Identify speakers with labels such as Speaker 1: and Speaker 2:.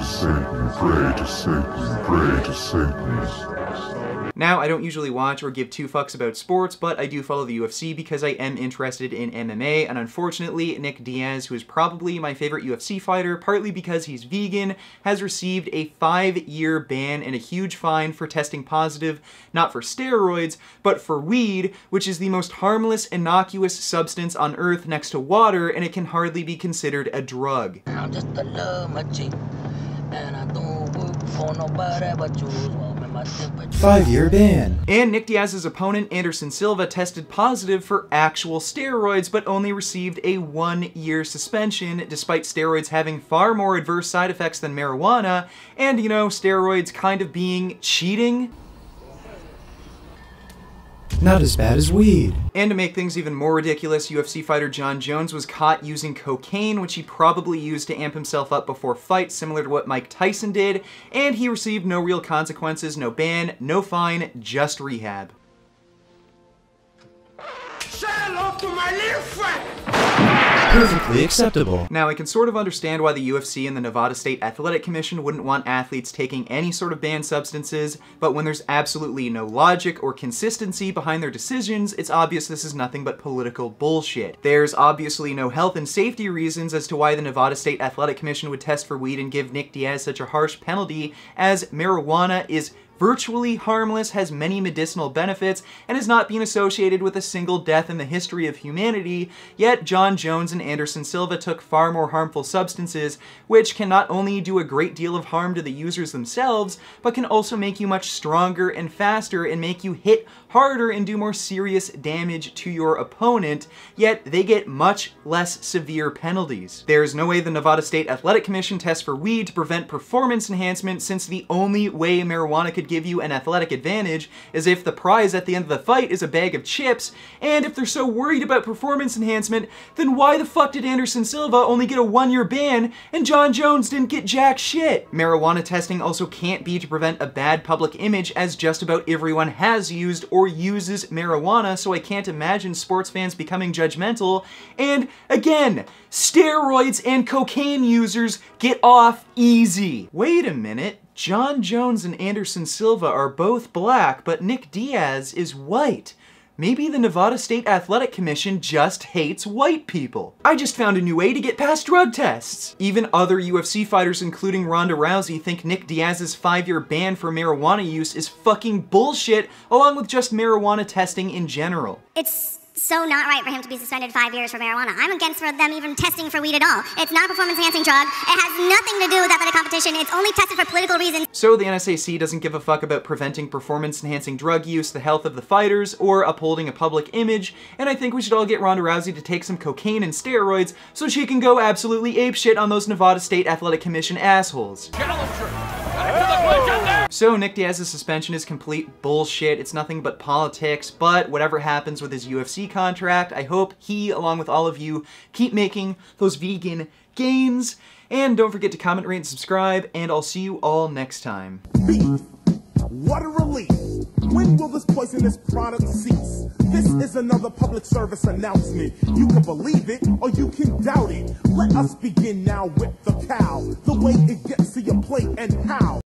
Speaker 1: Satan, pray to Satan, pray to Satan.
Speaker 2: Now, I don't usually watch or give two fucks about sports, but I do follow the UFC because I am interested in MMA, and unfortunately, Nick Diaz, who is probably my favorite UFC fighter, partly because he's vegan, has received a 5-year ban and a huge fine for testing positive, not for steroids, but for weed, which is the most harmless, innocuous substance on Earth next to water, and it can hardly be considered a drug.
Speaker 3: I'm just a love my chick, and I don't work for nobody but you.
Speaker 2: 5-year ban. And Nick Diaz's opponent, Anderson Silva, tested positive for actual steroids, but only received a 1-year suspension, despite steroids having far more adverse side effects than marijuana, and, you know, steroids kind of being cheating. Not as bad as weed. And to make things even more ridiculous, UFC fighter Jon Jones was caught using cocaine, which he probably used to amp himself up before fights, similar to what Mike Tyson did, and he received no real consequences, no ban, no fine, just rehab.
Speaker 4: Say hello to my little friend!
Speaker 2: Perfectly acceptable. Now, I can sort of understand why the UFC and the Nevada State Athletic Commission wouldn't want athletes taking any sort of banned substances, but when there's absolutely no logic or consistency behind their decisions, it's obvious this is nothing but political bullshit. There's obviously no health and safety reasons as to why the Nevada State Athletic Commission would test for weed and give Nick Diaz such a harsh penalty, as marijuana is virtually harmless, has many medicinal benefits, and has not been associated with a single death in the history of humanity, yet Jon Jones and Anderson Silva took far more harmful substances, which can not only do a great deal of harm to the users themselves, but can also make you much stronger and faster and make you hit harder and do more serious damage to your opponent, yet they get much less severe penalties. There's no way the Nevada State Athletic Commission tests for weed to prevent performance enhancement, since the only way marijuana could give you an athletic advantage is if the prize at the end of the fight is a bag of chips, and if they're so worried about performance enhancement, then why the fuck did Anderson Silva only get a 1-year ban and Jon Jones didn't get jack shit? Marijuana testing also can't be to prevent a bad public image, as just about everyone has used or uses marijuana, so I can't imagine sports fans becoming judgmental. And again, steroids and cocaine users get off easy. Wait a minute. Jon Jones and Anderson Silva are both black, but Nick Diaz is white. Maybe the Nevada State Athletic Commission just hates white people. I just found a new way to get past drug tests. Even other UFC fighters, including Ronda Rousey, think Nick Diaz's 5-year ban for marijuana use is fucking bullshit, along with just marijuana testing in general.
Speaker 5: It's so not right for him to be suspended 5 years for marijuana. I'm against for them even testing for weed at all. It's not a performance-enhancing drug. It has nothing to do with athletic competition. It's only tested for political reasons.
Speaker 2: So the NSAC doesn't give a fuck about preventing performance-enhancing drug use, the health of the fighters, or upholding a public image, and I think we should all get Ronda Rousey to take some cocaine and steroids so she can go absolutely apeshit on those Nevada State Athletic Commission assholes. So Nick Diaz's suspension is complete bullshit. It's nothing but politics, but whatever happens with his UFC contract, I hope he, along with all of you, keep making those vegan gains. And don't forget to comment, rate, and subscribe, and I'll see you all next time.
Speaker 6: What a relief! When will this poisonous product cease? This is another public service announcement. You can believe it or you can doubt it. Let us begin now with the cow. The way it gets to your plate and how.